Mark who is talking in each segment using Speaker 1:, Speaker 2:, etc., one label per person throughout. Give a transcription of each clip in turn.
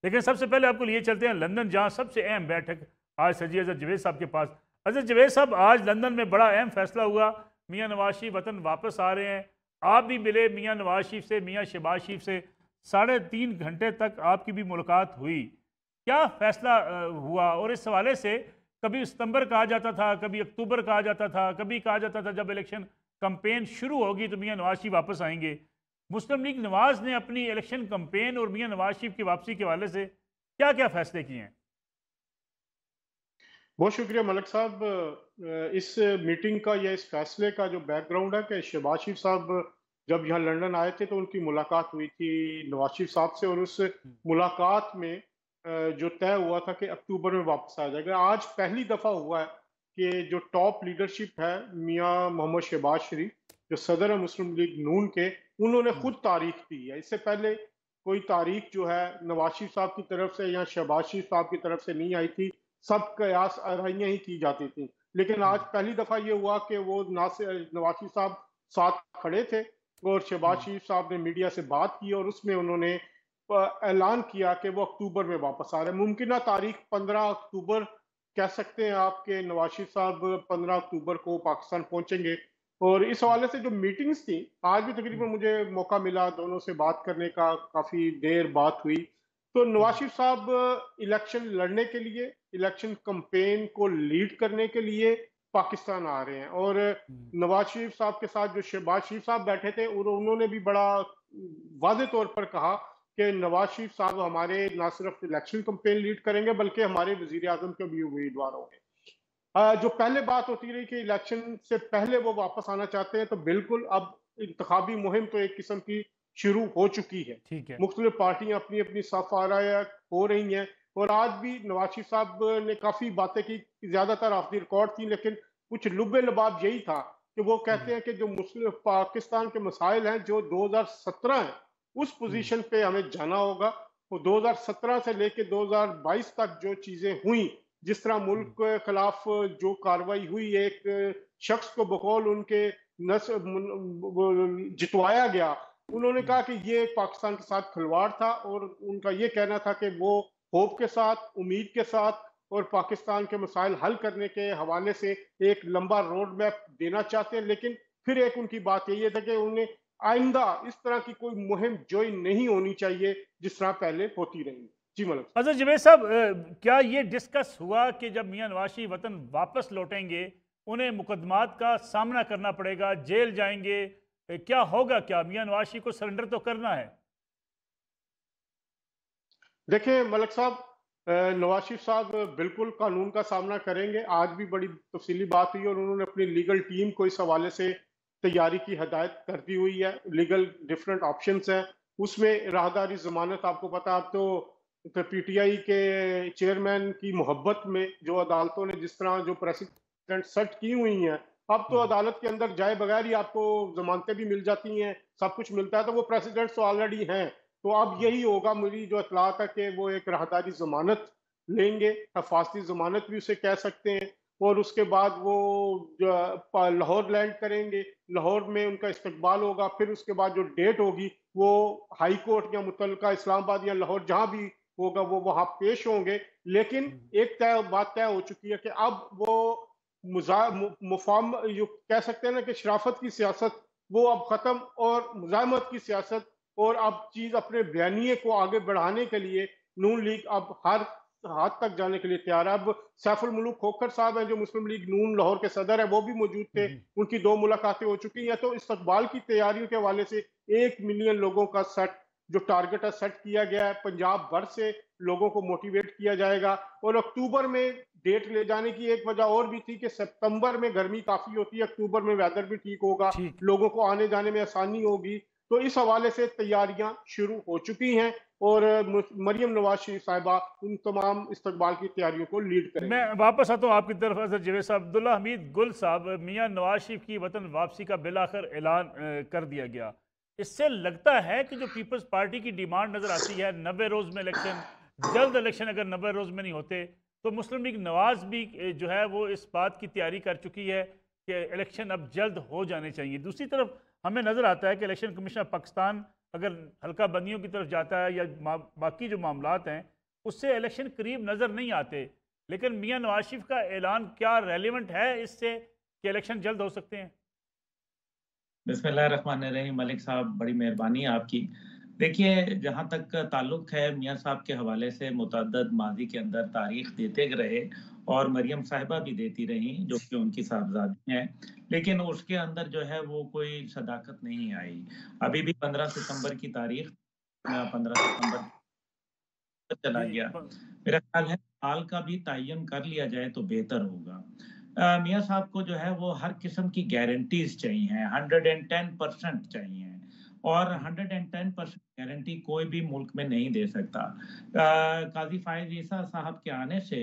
Speaker 1: लेकिन सबसे पहले आपको लिए चलते हैं लंदन, जहां सबसे अहम बैठक आज सजी अजहर जवेद साहब के पास। अजहर जवेद साहब, आज लंदन में बड़ा अहम फैसला हुआ, मियाँ नवाज शरीफ वतन वापस आ रहे हैं। आप भी मिले मियाँ नवाज शरीफ से, मियाँ शहबाज शरीफ से, 3.5 घंटे तक आपकी भी मुलाकात हुई। क्या फैसला हुआ? और इस हवाले से कभी सितंबर कहा जाता था, कभी अक्टूबर कहा जाता था, कभी कहा जाता था जब इलेक्शन कंपेन शुरू होगी तो मियाँ नवाज शरीफ वापस आएंगे। मुस्लिम लीग नवाज ने अपनी इलेक्शन कंपेन और मियाँ नवाज शरीफ की वापसी के हवाले से क्या क्या फैसले किए हैं?
Speaker 2: बहुत शुक्रिया मलिक साहब। इस मीटिंग का या इस फैसले का जो बैकग्राउंड है कि शहबाज शरीफ साहब जब यहाँ लंदन आए थे तो उनकी मुलाकात हुई थी नवाज शरीफ साहब से, और उस मुलाकात में जो तय हुआ था कि अक्टूबर में वापस आ जाएगा। आज पहली दफ़ा हुआ है कि जो टॉप लीडरशिप है, मियाँ मोहम्मद शहबाज शरीफ जो सदर है मुस्लिम लीग नून के, उन्होंने खुद तारीख दी है। इससे पहले कोई तारीख जो है नवाज शरीफ साहब की तरफ से या शहबाज शरीफ साहब की तरफ से नहीं आई थी। सब कयास आराइयां ही की जाती थी। लेकिन आज पहली दफा ये हुआ कि वो नवाज शरीफ साहब साथ खड़े थे और शहबाज शरीफ साहब ने मीडिया से बात की और उसमें उन्होंने ऐलान किया कि वो अक्टूबर में वापस आ रहे हैं। मुमकिन तारीख 15 अक्टूबर कह सकते हैं आपके नवाज शरीफ साहब 15 अक्टूबर को पाकिस्तान पहुंचेंगे। और इस हवाले से जो मीटिंग्स थी, आज भी तकरीबन मुझे मौका मिला दोनों से बात करने का, काफी देर बात हुई। तो नवाज शरीफ साहब इलेक्शन लड़ने के लिए, इलेक्शन कंपेन को लीड करने के लिए पाकिस्तान आ रहे हैं। और नवाज शरीफ साहब के साथ जो शहबाज शरीफ साहब बैठे थे उन्होंने भी बड़ा वाज़ेह तौर पर कहा कि नवाज शरीफ साहब हमारे ना सिर्फ इलेक्शन कंपेन लीड करेंगे बल्कि हमारे वजीर आजम के भी उम्मीदवार होंगे। जो पहले बात होती रही कि इलेक्शन से पहले वो वापस आना चाहते हैं, तो बिल्कुल अब इंतखाबी मुहिम तो एक किस्म की शुरू हो चुकी है।
Speaker 1: ठीक है।
Speaker 2: मुख्तलिफ पार्टियां अपनी अपनी सफ आराया हो रही हैं। और आज भी नवाज शरीफ साहब ने काफी बातें की, ज्यादातर ऑफ द रिकॉर्ड थी, लेकिन कुछ लुबे लबाब यही था कि वो कहते हैं कि जो मुस्लिम पाकिस्तान के मसाइल हैं जो 2017 है, उस पोजीशन पे हमें जाना होगा। वो 2017 से लेके 2022 तक जो चीजें हुई, जिस तरह मुल्क के खिलाफ जो कार्रवाई हुई, एक शख्स को बकौल उनके जितवाया गया, उन्होंने कहा कि ये पाकिस्तान के साथ खिलवाड़ था। और उनका ये कहना था कि वो होप के साथ, उम्मीद के साथ और पाकिस्तान के मसाइल हल करने के हवाले से एक लंबा रोड मैप देना चाहते हैं। लेकिन फिर एक उनकी बात यही है कि उन्हें आइंदा इस तरह की कोई मुहिम ज्वाइन नहीं होनी चाहिए जिस तरह पहले होती रही। जी मलिक।
Speaker 1: अजहर जवेद साहब, क्या ये डिस्कस हुआ कि जब मियाँ नवाज शरीफ वतन वापस लौटेंगे उन्हें मुकदमात का सामना करना पड़ेगा, जेल जाएंगे, क्या होगा? क्या मियाँ नवाज शरीफ को सरेंडर तो करना है?
Speaker 2: देखिए मलिक साहब, नवाज शरीफ साहब बिल्कुल कानून का सामना करेंगे। आज भी बड़ी तफसीली बात हुई और उन्होंने अपनी लीगल टीम को इस हवाले से तैयारी की हदायत कर दी हुई है। लीगल डिफरेंट ऑप्शंस हैं, उसमें राहदारी जमानत, आपको पता, अब तो पीटीआई के चेयरमैन की मोहब्बत में जो अदालतों ने जिस तरह जो प्रेसिडेंट सेट की हुई हैं, अब तो अदालत के अंदर जाए बगैर ही आपको जमानतें भी मिल जाती हैं, सब कुछ मिलता है। तो वो प्रेसिडेंट तो ऑलरेडी हैं। तो अब यही होगा, मेरी जो इतलात है कि वो एक राहदारी जमानत लेंगे, हिफाजती जमानत भी उसे कह सकते हैं। और उसके बाद वो लाहौर लैंड करेंगे, लाहौर में उनका इस्तकबाल होगा। फिर उसके बाद जो डेट होगी वो हाई कोर्ट या मुतल्लिका इस्लामाबाद या लाहौर जहां भी होगा वो वहां पेश होंगे। लेकिन एक बात तय हो चुकी है कि अब वो मुफाम यू कह सकते हैं ना कि शराफत की सियासत वो अब खत्म, और मुजाहमत की सियासत, और अब चीज अपने बयानिए को आगे बढ़ाने के लिए नून लीग अब हर हाथ तक जाने के लिए तैयार है। अब सैफुल मुलूक खोखर साहब हैं जो मुस्लिम लीग नून लाहौर के सदर है, वो भी मौजूद थे। उनकी 2 मुलाकातें हो चुकी हैं। तो इस्तकबाल की तैयारियों के हवाले से 1 मिलियन लोगों का सेट जो टारगेट है सेट किया गया है। पंजाब भर से लोगों को मोटिवेट किया जाएगा। और अक्टूबर में डेट ले जाने की एक वजह और भी थी कि सितंबर में गर्मी काफी होती है, अक्टूबर में वेदर भी ठीक होगा,
Speaker 1: ठीक।
Speaker 2: लोगों को आने जाने में आसानी होगी। तो इस हवाले से तैयारियां शुरू हो चुकी हैं और मरियम नवाज शरीफ साहिबा उन तमाम इस्तकबाल की तैयारियों को लीड
Speaker 1: मैं
Speaker 2: करेंगी।
Speaker 1: वापस आता हूँ आपकी तरफ। अजहर जवेद साहब, अब्दुल्ला हमीद गुल साहब, मियाँ नवाज शरीफ की वतन वापसी का बिलाखिर ऐलान कर दिया गया। इससे लगता है कि जो पीपल्स पार्टी की डिमांड नज़र आती है 90 रोज़ में इलेक्शन, जल्द इलेक्शन अगर 90 रोज़ में नहीं होते तो मुस्लिम लीग नवाज भी जो है वो इस बात की तैयारी कर चुकी है कि इलेक्शन अब जल्द हो जाने चाहिए। दूसरी तरफ हमें नज़र आता है कि इलेक्शन कमीशन ऑफ पाकिस्तान अगर हल्का बंदियों की तरफ जाता है या बाकी जो मामलात हैं उससे इलेक्शन करीब नज़र नहीं आते। लेकिन मियाँ नवाज शरीफ का ऐलान क्या रेलिवेंट है इससे कि इलेक्शन जल्द हो सकते हैं?
Speaker 3: बिस्मिल्लाहिर्रहमानिर्रहीम। मलिक साहब, बड़ी मेहरबानी आपकी। देखिए, जहाँ तक ताल्लुक है मियाँ साहब के हवाले से मुतअद्दद माज़ी के अंदर तारीख़ देते रहे और मरियम साहिबा भी देती रहीं, जो कि उनकी साहबज़ादी हैं। लेकिन उसके अंदर जो है वो कोई सदाकत नहीं आई। अभी भी 15 सितंबर की तारीख़ 15 सितंबर चला
Speaker 1: जी जी
Speaker 3: गया। मेरा ख़्याल है साल का भी तयन कर लिया जाए तो बेहतर होगा। मियाँ साहब को जो है वो हर किस्म की गारंटीज़ चाहिए हैं, 110% चाहिए हैं और 110% गारंटी कोई भी मुल्क में नहीं दे सकता। काज़ी फ़ाइज़ ईसा साहब के आने से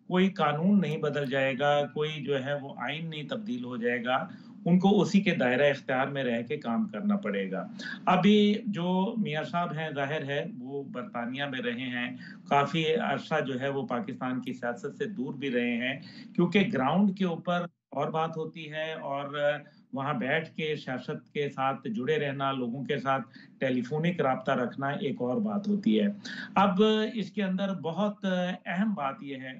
Speaker 3: कोई कानून नहीं बदल जाएगा, कोई जो है वो आइन नहीं तब्दील हो जाएगा, उनको उसी के दायरा इख्तियार में रह के काम करना पड़ेगा। अभी जो मियाँ साहब हैं, ज़ाहिर है वो बरतानिया में रहे हैं, काफ़ी अरसा जो है वो पाकिस्तान की सियासत से दूर भी रहे हैं, क्योंकि ग्राउंड के ऊपर और बात होती है और वहाँ बैठ के सियासत के साथ जुड़े रहना, लोगों के साथ टेलीफ़ोनिक राब्ता रखना एक और बात होती है। अब इसके अंदर बहुत अहम बात ये है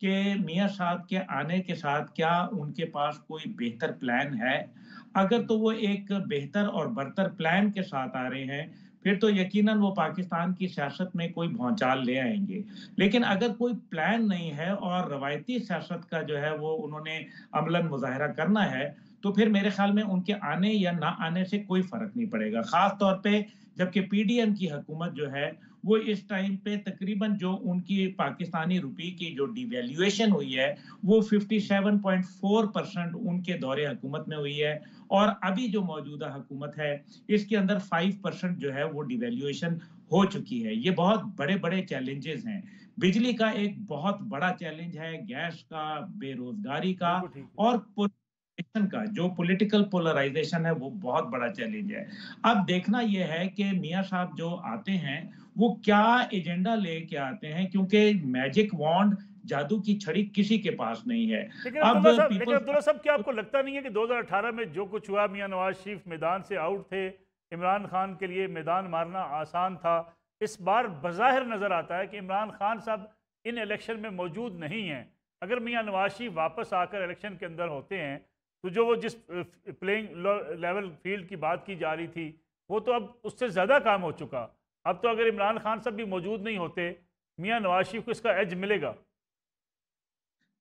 Speaker 3: कि मियाँ साहब के आने के साथ क्या उनके पास कोई बेहतर प्लान है? अगर तो वो एक बेहतर और बरतर प्लान के साथ आ रहे हैं, फिर तो यकीनन वो पाकिस्तान की सियासत में कोई भौचाल ले आएँगे। लेकिन अगर कोई प्लान नहीं है और रवायती सियासत का जो है वो उन्होंने अमलन मुज़ाहरा करना है, तो फिर मेरे ख़्याल में उनके आने या ना आने से कोई फ़र्क नहीं पड़ेगा। ख़ास तौर पे जबकि पीडीएम की हुकूमत जो है, वो इस टाइम पे तकरीबन जो उनकी पाकिस्तानी रुपये की जो डिवैल्यूएशन हुई है, वो 57.4% उनके दौरे हुकूमत में हुई है और अभी जो मौजूदा हुकूमत है, इसके अंदर 5% जो है वो डिवैल्यूएशन हो चुकी है। ये बहुत बड़े-बड़े चैलेंजेज़ हैं। बिजली का एक बहुत बड़ा चैलेंज है, गैस का, बेरोज़गारी का
Speaker 1: बिल्कुल ठीक है।
Speaker 3: और पोलराइज़ेशन का, जो पॉलिटिकल पोलराइज़ेशन है, वो बहुत बड़ा चैलेंज है। अब देखना ये है कि मियाँ साहब जो आते हैं, वो क्या एजेंडा लेके आते हैं, क्योंकि मैजिक वॉन्ड, जादू की छड़ी किसी के पास नहीं है। अब
Speaker 1: लेकिन
Speaker 3: पीपल्स
Speaker 1: अब्दुल्ला साहब, क्या आपको लगता नहीं है कि 2018 में जो कुछ हुआ, मियाँ नवाज शरीफ मैदान से आउट थे, इमरान खान के लिए मैदान मारना आसान था। इस बार बज़ाहिर नज़र आता है कि इमरान खान साहब इन इलेक्शन में मौजूद नहीं हैं। अगर मियाँ नवाज शरीफ वापस आकर इलेक्शन के अंदर होते हैं तो जो वो जिस प्लेइंग लेवल फील्ड की बात की जा रही थी, वो तो अब उससे ज़्यादा काम हो चुका। अब तो अगर इमरान खान साहब भी मौजूद नहीं होते, मियाँ नवाज शरीफ को इसका एज मिलेगा।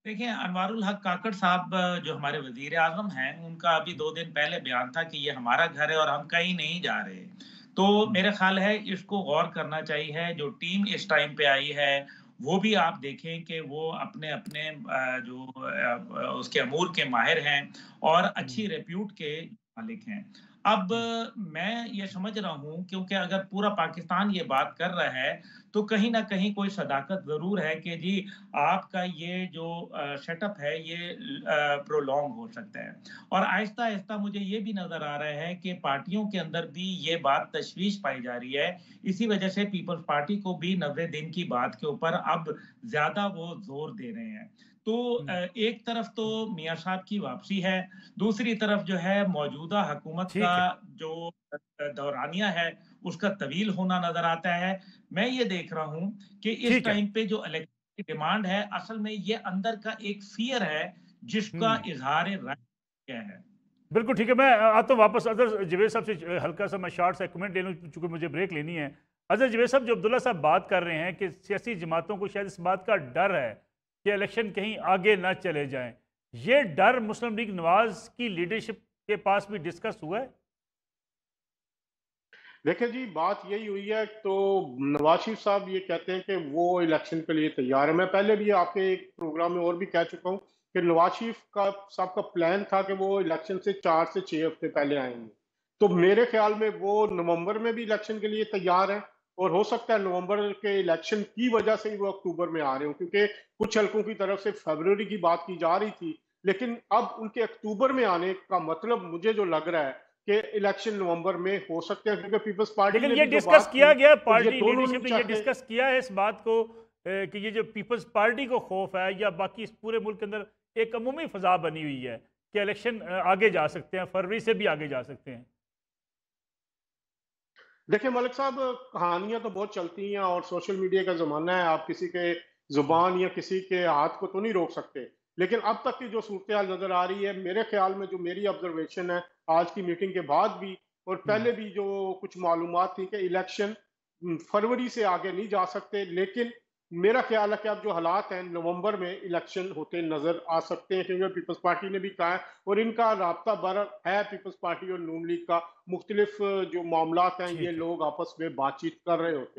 Speaker 3: देखिए, अनवारुल हक काकड़ साहब जो हमारे वज़ीर आज़म हैं, उनका अभी 2 दिन पहले बयान था कि ये हमारा घर है और हम कहीं नहीं जा रहे। तो मेरा ख़्याल है इसको गौर करना चाहिए। जो टीम इस टाइम पे आई है, वो भी आप देखें कि वो अपने-अपने उसके अमूर के माहिर हैं और अच्छी रेप्यूट के मालिक हैं। अब मैं ये समझ रहा हूँ, क्योंकि अगर पूरा पाकिस्तान ये बात कर रहा है, तो कहीं न कहीं कोई सदाकत ज़रूर है कि जी आपका ये जो सेटअप है ये प्रोलॉन्ग हो सकता है। और आहिस्ता-आहिस्ता मुझे ये भी नज़र आ रहा है कि पार्टियों के अंदर भी ये बात तशवीश पाई जा रही है। इसी वजह से पीपल्स पार्टी को भी 90 दिन की बात के ऊपर अब ज़्यादा वो ज़ोर दे रहे हैं। तो एक तरफ तो मियाँ साहब की वापसी है, दूसरी तरफ जो है मौजूदा हुकूमत का
Speaker 1: ठीक है।
Speaker 3: जो दौरानिया है, उसका तवील होना नज़र आता है। मैं ये देख रहा हूँ कि इस
Speaker 1: ठीक है।
Speaker 3: टाइम पे जो इलेक्शन की डिमांड है, असल में ये अंदर का एक फ़ियर है, जिसका
Speaker 1: हम्म
Speaker 3: इज़हार राय किया है।
Speaker 1: बिल्कुल ठीक है। मैं आता हूँ वापस अदर जवेद साहब से। हल्का सा मैं शॉर्ट सा कमेंट ले लूँ, चूँकि मुझे ब्रेक लेनी है। अदर जवेद साहब, जो अब्दुल्ला साहब बात कर रहे हैं कि सियासी जमातों को शायद इस बात का डर है कि इलेक्शन कहीं आगे ना चले जाएं, ये डर मुस्लिम लीग नवाज की लीडरशिप के पास भी डिस्कस हुआ है?
Speaker 2: देखिए जी, बात यही हुई है। तो नवाज शरीफ साहब ये कहते हैं कि वो इलेक्शन के लिए तैयार है। मैं पहले भी आपके एक प्रोग्राम में और भी कह चुका हूँ कि नवाज शरीफ का साहब का प्लान था कि वो इलेक्शन से 4 से 6 हफ्ते पहले आएंगे। तो मेरे ख्याल में वो नवंबर में भी इलेक्शन के लिए तैयार है और हो सकता है नवंबर के इलेक्शन की वजह से ही वो अक्टूबर में आ रहे हो, क्योंकि कुछ हल्कों की तरफ से फरवरी की बात की जा रही थी। लेकिन अब उनके अक्टूबर में आने का मतलब मुझे जो लग रहा है कि इलेक्शन नवंबर में हो सकते हैं, क्योंकि पीपल्स पार्टी
Speaker 1: लेकिन
Speaker 2: ने
Speaker 1: ये
Speaker 2: भी जो
Speaker 1: डिस्कस
Speaker 2: बात
Speaker 1: किया
Speaker 2: की
Speaker 1: गया,
Speaker 2: तो ये
Speaker 1: पार्टी
Speaker 2: दोनों नहीं
Speaker 1: लीडरशिप ने ये
Speaker 2: चाहते।
Speaker 1: डिस्कस किया है इस बात को कि ये जो पीपल्स पार्टी को खौफ है या बाकी इस पूरे मुल्क के अंदर एक अमूमी फजा बनी हुई है कि इलेक्शन आगे जा सकते हैं, फरवरी से भी आगे जा सकते हैं।
Speaker 2: देखिए मलिक साहब, कहानियां तो बहुत चलती हैं और सोशल मीडिया का ज़माना है, आप किसी के ज़ुबान या किसी के हाथ को तो नहीं रोक सकते। लेकिन अब तक की जो सूरत हाल नज़र आ रही है, मेरे ख्याल में जो मेरी ऑब्जर्वेशन है, आज की मीटिंग के बाद भी और
Speaker 1: हम्म,
Speaker 2: पहले भी जो कुछ मालूमात थी कि इलेक्शन फरवरी से आगे नहीं जा सकते, लेकिन मेरा ख्याल है कि अब जो हालात हैं, नवंबर में इलेक्शन होते नजर आ सकते हैं, क्योंकि पीपल्स पार्टी ने भी कहा है और इनका राब्ता बर है पीपल्स पार्टी और नून लीग का। मुख्तलिफ जो मामलात हैं, ये
Speaker 1: ठीक है।
Speaker 2: लोग आपस में बातचीत कर रहे होते हैं।